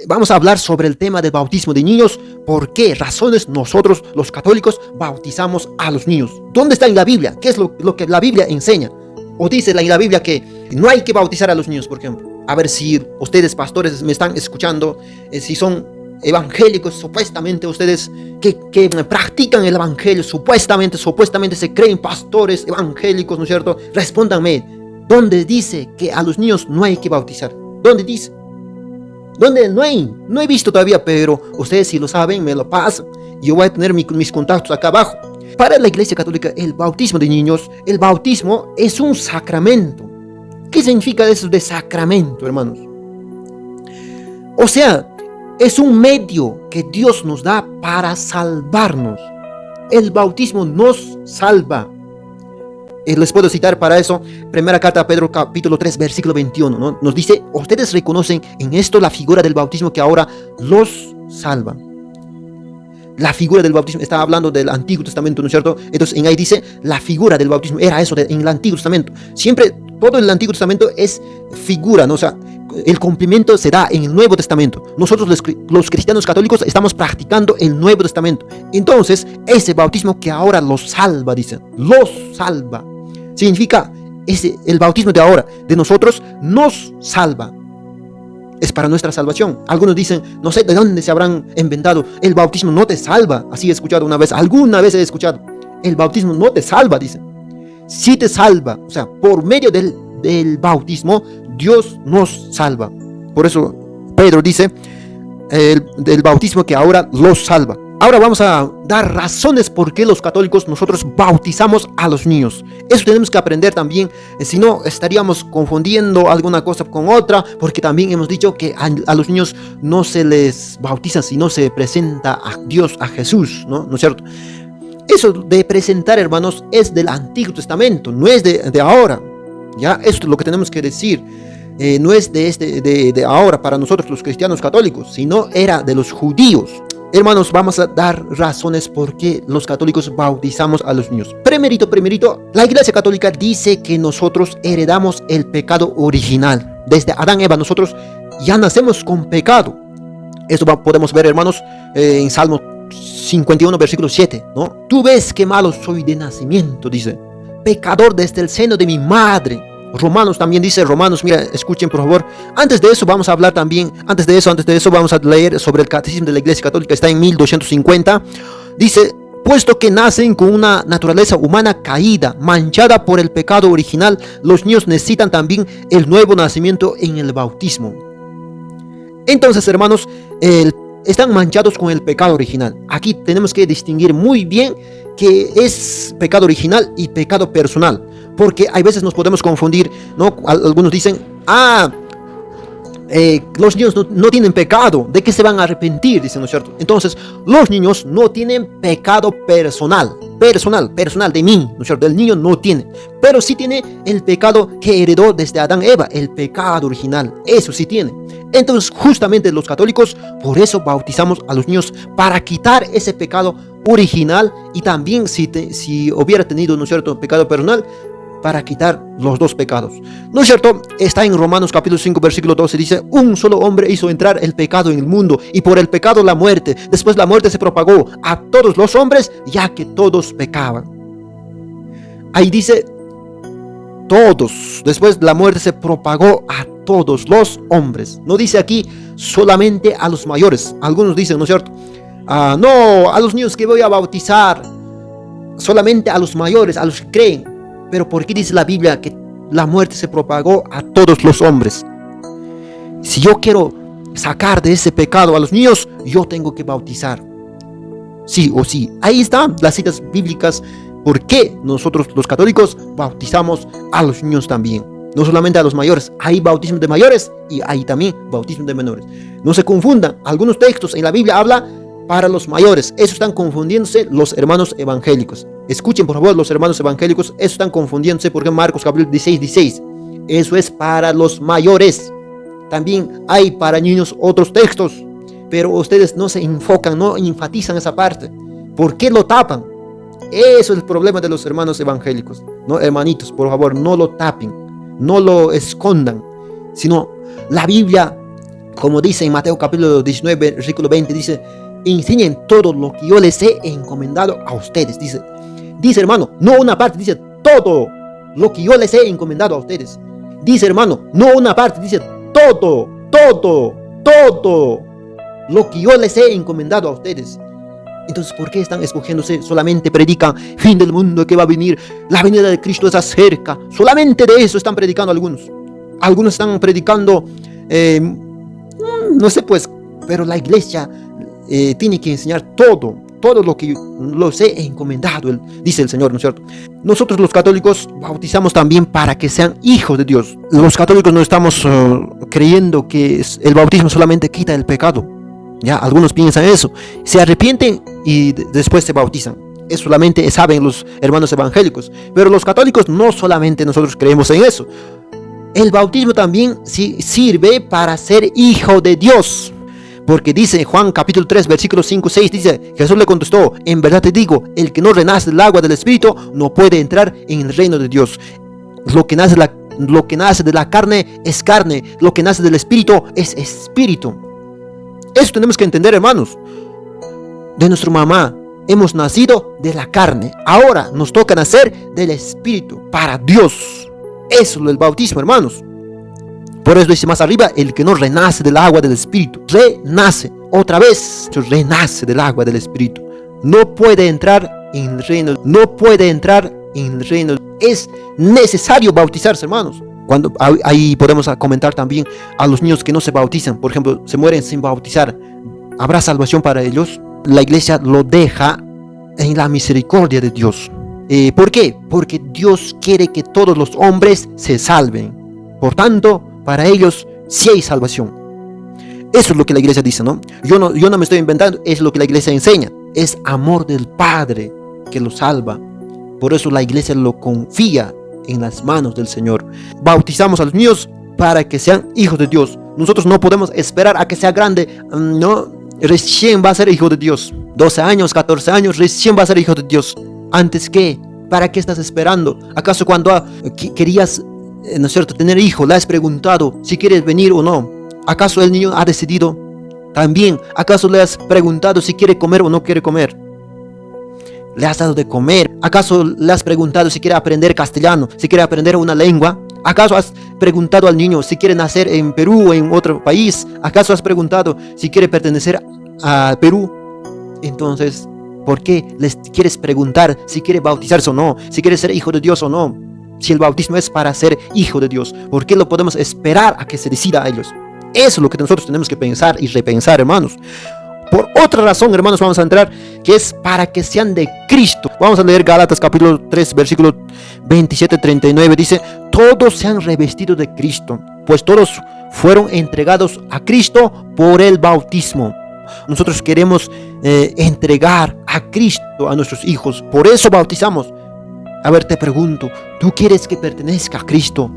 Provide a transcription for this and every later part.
vamos a hablar sobre el tema del bautismo de niños. ¿Por qué razones nosotros, los católicos, bautizamos a los niños? ¿Dónde está en la Biblia? ¿Qué es lo que la Biblia enseña? O dice en la Biblia que no hay que bautizar a los niños, por ejemplo. A ver si ustedes, pastores, me están escuchando, si son evangélicos, supuestamente ustedes que practican el evangelio, supuestamente se creen pastores evangélicos, ¿no es cierto? Respóndanme, ¿dónde dice que a los niños no hay que bautizar? ¿Dónde dice? ¿Dónde? No he visto todavía, pero ustedes si lo saben, me lo pasan. Yo voy a tener mis contactos acá abajo. Para la Iglesia Católica, el bautismo de niños, el bautismo es un sacramento. ¿Qué significa eso de sacramento, hermanos? O sea, es un medio que Dios nos da para salvarnos. El bautismo nos salva. Les puedo citar para eso, primera carta a Pedro, capítulo 3, versículo 21, ¿no? Nos dice, ustedes reconocen en esto la figura del bautismo que ahora los salva. La figura del bautismo, está hablando del Antiguo Testamento, ¿no es cierto? Entonces en ahí dice, la figura del bautismo era eso en el Antiguo Testamento. Siempre, todo el Antiguo Testamento es figura, ¿no? O sea, el cumplimiento se da en el Nuevo Testamento. Nosotros los cristianos católicos estamos practicando el Nuevo Testamento. Entonces, ese bautismo que ahora los salva, dice, los salva. Significa, el bautismo de ahora, de nosotros, nos salva. Es para nuestra salvación. Algunos dicen, no sé de dónde se habrán inventado, el bautismo no te salva. Así he escuchado alguna vez he escuchado. El bautismo no te salva, dicen. Sí te salva. O sea, por medio del bautismo, Dios nos salva. Por eso Pedro dice, del bautismo que ahora los salva. Ahora vamos a dar razones por qué los católicos nosotros bautizamos a los niños. Eso tenemos que aprender también, si no estaríamos confundiendo alguna cosa con otra, porque también hemos dicho que a los niños no se les bautiza, sino se presenta a Dios, a Jesús, ¿no es cierto? Eso de presentar, hermanos, es del Antiguo Testamento, no es de ahora. ¿Ya? Esto es lo que tenemos que decir. No es de ahora para nosotros los cristianos católicos, sino era de los judíos. Hermanos, vamos a dar razones por qué los católicos bautizamos a los niños. Primerito, la Iglesia Católica dice que nosotros heredamos el pecado original. Desde Adán y Eva nosotros ya nacemos con pecado. Eso podemos ver, hermanos, en Salmo 51, versículo 7, ¿no? Tú ves qué malo soy de nacimiento, dice. Pecador desde el seno de mi madre. Romanos también dice, mira, escuchen por favor. Antes de eso vamos a hablar también, antes de eso vamos a leer sobre el Catecismo de la Iglesia Católica, está en 1250. Dice, puesto que nacen con una naturaleza humana caída, manchada por el pecado original, los niños necesitan también el nuevo nacimiento en el bautismo. Entonces, hermanos, están manchados con el pecado original. Aquí tenemos que distinguir muy bien que es pecado original y pecado personal, porque hay veces nos podemos confundir, ¿no? Algunos dicen, los niños no tienen pecado, ¿de qué se van a arrepentir? Dicen, ¿no es cierto? Entonces, los niños no tienen pecado personal de mí, ¿no es cierto? El niño no tiene, pero sí tiene el pecado que heredó desde Adán y Eva, el pecado original, eso sí tiene. Entonces, justamente los católicos, por eso bautizamos a los niños, para quitar ese pecado original, y también si hubiera tenido, ¿no es cierto?, pecado personal, para quitar los dos pecados. ¿No es cierto? Está en Romanos capítulo 5, versículo 12, dice, un solo hombre hizo entrar el pecado en el mundo, y por el pecado la muerte. Después la muerte se propagó a todos los hombres, ya que todos pecaban. Ahí dice, todos. Después la muerte se propagó a todos los hombres. No dice aquí solamente a los mayores. Algunos dicen, ¿no es cierto? No, a los niños que voy a bautizar, solamente a los mayores, a los que creen. Pero ¿por qué dice la Biblia que la muerte se propagó a todos los hombres? Si yo quiero sacar de ese pecado a los niños, yo tengo que bautizar. Sí o sí. Ahí están las citas bíblicas. ¿Por qué nosotros los católicos bautizamos a los niños también? No solamente a los mayores. Hay bautismo de mayores y hay también bautismo de menores. No se confundan. Algunos textos en la Biblia habla para los mayores. Eso están confundiéndose los hermanos evangélicos. Escuchen por favor los hermanos evangélicos. Eso están confundiéndose porque Marcos capítulo 16. Eso es para los mayores. También hay para niños otros textos, pero ustedes no se enfocan, no enfatizan esa parte. ¿Por qué lo tapan? Eso es el problema de los hermanos evangélicos. No, hermanitos, por favor, no lo tapen, no lo escondan, sino la Biblia Como dice en Mateo capítulo 19, versículo 20, dice: enseñen todo lo que yo les he encomendado a ustedes. Dice hermano, no una parte, dice todo lo que yo les he encomendado a ustedes. Dice hermano, no una parte, dice todo lo que yo les he encomendado a ustedes. Entonces, ¿por qué están escogiéndose? Solamente predican fin del mundo, que va a venir, la venida de Cristo está cerca. Solamente de eso están predicando algunos. Algunos están predicando, no sé pues, pero la iglesia tiene que enseñar todo lo que los he encomendado, dice el Señor, ¿no es cierto? Nosotros los católicos bautizamos también para que sean hijos de Dios. Los católicos no estamos creyendo que el bautismo solamente quita el pecado. Ya, algunos piensan eso, se arrepienten y después se bautizan. Eso solamente saben los hermanos evangélicos. Pero los católicos no solamente nosotros creemos en eso. El bautismo también sirve para ser hijo de Dios. Porque dice Juan capítulo 3 versículos 5 6, dice: Jesús le contestó: en verdad te digo, el que no renace del agua del Espíritu no puede entrar en el reino de Dios. Lo que nace de la carne es carne, lo que nace del Espíritu es Espíritu. Eso tenemos que entender, hermanos. De nuestra mamá hemos nacido de la carne, ahora nos toca nacer del Espíritu para Dios. Eso es el bautismo, hermanos. Por eso dice más arriba: el que no renace del agua del Espíritu, renace, otra vez, renace del agua del Espíritu, no puede entrar en el reino, Es necesario bautizarse, hermanos. Cuando ahí podemos comentar también a los niños que no se bautizan, por ejemplo, se mueren sin bautizar, ¿habrá salvación para ellos? La iglesia lo deja en la misericordia de Dios. ¿Por qué? Porque Dios quiere que todos los hombres se salven. Por tanto, para ellos sí hay salvación. Eso es lo que la iglesia dice, ¿no? Yo no me estoy inventando, es lo que la iglesia enseña. Es amor del Padre que lo salva. Por eso la iglesia lo confía en las manos del Señor. Bautizamos a los niños para que sean hijos de Dios. Nosotros no podemos esperar a que sea grande, no, recién va a ser hijo de Dios. 12 años, 14 años, recién va a ser hijo de Dios. Antes que, ¿para qué estás esperando? ¿Acaso cuando querías, no es cierto, tener hijo, le has preguntado si quieres venir o no? ¿Acaso el niño ha decidido? También, ¿acaso le has preguntado si quiere comer o no quiere comer? ¿Le has dado de comer? ¿Acaso le has preguntado si quiere aprender castellano, si quiere aprender una lengua? ¿Acaso has preguntado al niño si quiere nacer en Perú o en otro país? ¿Acaso has preguntado si quiere pertenecer a Perú? Entonces, ¿por qué les quieres preguntar si quiere bautizarse o no? Si quiere ser hijo de Dios o no. Si el bautismo es para ser hijo de Dios, ¿por qué lo podemos esperar a que se decida a ellos? Eso es lo que nosotros tenemos que pensar y repensar, hermanos. Por otra razón, hermanos, vamos a entrar, que es para que sean de Cristo. Vamos a leer Gálatas capítulo 3, versículo 27-39. Dice: todos se han revestido de Cristo, pues todos fueron entregados a Cristo por el bautismo. Nosotros queremos entregar a Cristo a nuestros hijos, por eso bautizamos. A ver, te pregunto, ¿tú quieres que pertenezca a Cristo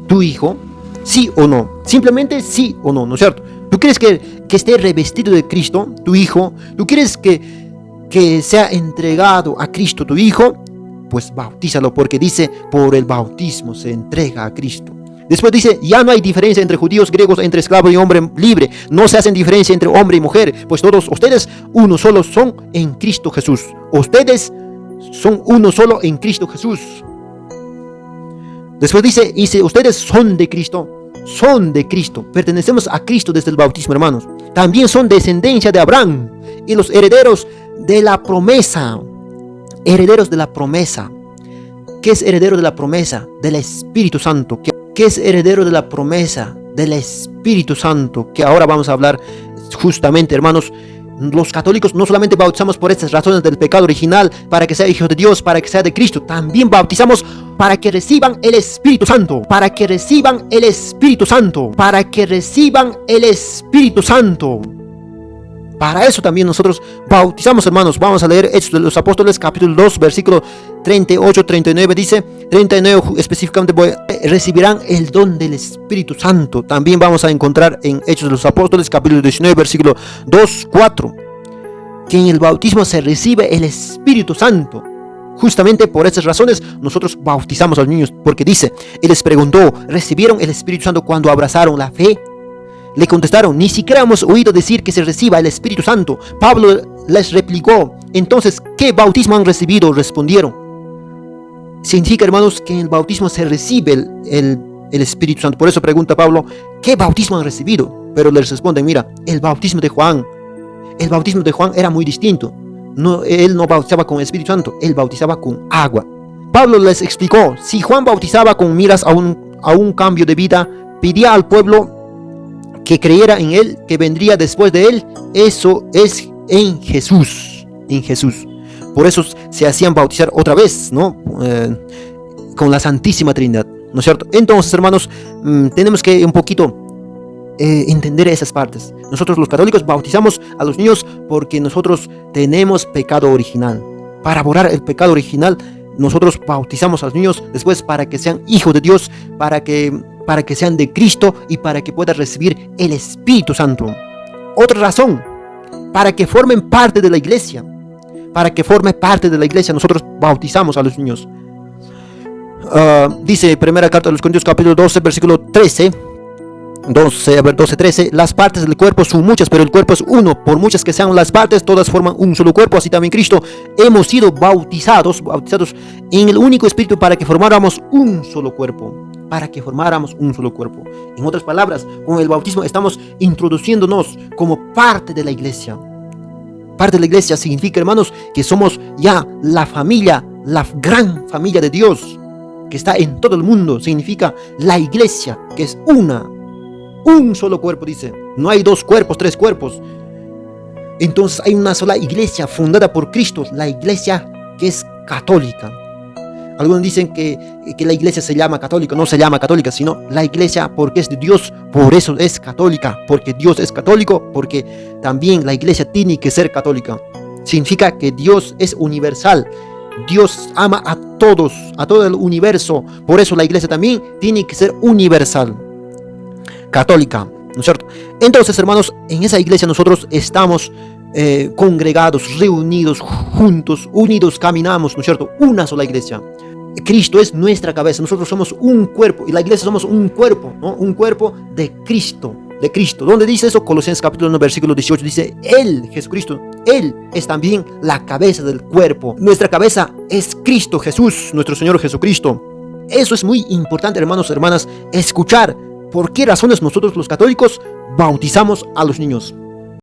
tu hijo? ¿Sí o no? Simplemente sí o no, ¿no es cierto? ¿Tú quieres que esté revestido de Cristo tu hijo? ¿Tú quieres que sea entregado a Cristo tu hijo? Pues bautízalo, porque dice: por el bautismo se entrega a Cristo. Después dice: ya no hay diferencia entre judíos, griegos, entre esclavo y hombre libre. No se hacen diferencia entre hombre y mujer, pues todos ustedes uno solo son en Cristo Jesús. Ustedes son uno solo en Cristo Jesús. Después dice: ustedes son de Cristo. Son de Cristo, pertenecemos a Cristo desde el bautismo, hermanos. También son descendencia de Abraham y los herederos de la promesa. Herederos de la promesa. ¿Qué es heredero de la promesa? Del Espíritu Santo. ¿Qué es heredero de la promesa? Del Espíritu Santo, que ahora vamos a hablar justamente, hermanos. Los católicos no solamente bautizamos por estas razones del pecado original, para que sea hijo de Dios, para que sea de Cristo. También bautizamos para que reciban el Espíritu Santo. Para que reciban el Espíritu Santo. Para que reciban el Espíritu Santo. Para eso también nosotros bautizamos, hermanos. Vamos a leer Hechos de los Apóstoles, capítulo 2, versículo 38-39. Dice 39 específicamente: recibirán el don del Espíritu Santo. También vamos a encontrar en Hechos de los Apóstoles, capítulo 19, versículo 2-4, que en el bautismo se recibe el Espíritu Santo. Justamente por esas razones nosotros bautizamos a los niños, porque dice: Él les preguntó, ¿recibieron el Espíritu Santo cuando abrazaron la fe? Le contestaron: ni siquiera hemos oído decir que se reciba el Espíritu Santo. Pablo les replicó: entonces, ¿qué bautismo han recibido? Respondieron. Significa, hermanos, que en el bautismo se recibe el Espíritu Santo. Por eso pregunta Pablo: ¿qué bautismo han recibido? Pero les responden: mira, el bautismo de Juan. El bautismo de Juan era muy distinto. No, él no bautizaba con el Espíritu Santo, él bautizaba con agua. Pablo les explicó: si Juan bautizaba con miras a un cambio de vida, pedía al pueblo que creyera en él, que vendría después de él. Eso es en Jesús. En Jesús. Por eso se hacían bautizar otra vez, ¿no? Con la Santísima Trinidad, ¿no es cierto? Entonces, hermanos, tenemos que un poquito entender esas partes. Nosotros los católicos bautizamos a los niños porque nosotros tenemos pecado original. Para borrar el pecado original, nosotros bautizamos a los niños después para que sean hijos de Dios, para que sean de Cristo y para que puedan recibir el Espíritu Santo. Otra razón, para que formen parte de la iglesia. Para que forme parte de la iglesia, nosotros bautizamos a los niños. Dice primera carta de los Corintios, capítulo 12, versículo 13. 12:13. Las partes del cuerpo son muchas, pero el cuerpo es uno. Por muchas que sean las partes, todas forman un solo cuerpo. Así también Cristo hemos sido bautizados en el único Espíritu para que formáramos un solo cuerpo. Para que formáramos un solo cuerpo. En otras palabras, con el bautismo estamos introduciéndonos como parte de la iglesia. Parte de la iglesia significa, hermanos, que somos ya la familia, la gran familia de Dios, que está en todo el mundo. Significa la iglesia, que es un solo cuerpo, dice. No hay dos cuerpos, tres cuerpos. Entonces hay una sola iglesia fundada por Cristo, la iglesia que es católica. Algunos dicen que la iglesia se llama católica. No se llama católica, sino la iglesia porque es de Dios, por eso es católica. Porque Dios es católico, porque también la iglesia tiene que ser católica. Significa que Dios es universal. Dios ama a todos, a todo el universo. Por eso la iglesia también tiene que ser universal, católica, ¿no es cierto? Entonces, hermanos, en esa iglesia nosotros estamos congregados, reunidos, juntos, unidos, caminamos, ¿no es cierto? Una sola iglesia. Cristo es nuestra cabeza, nosotros somos un cuerpo y la iglesia somos un cuerpo, ¿no? Un cuerpo de Cristo, de Cristo. ¿Dónde dice eso? Colosenses capítulo 1, versículo 18 dice: Él, Jesucristo, Él es también la cabeza del cuerpo. Nuestra cabeza es Cristo Jesús, nuestro Señor Jesucristo. Eso es muy importante, hermanos, hermanas, escuchar por qué razones nosotros los católicos bautizamos a los niños.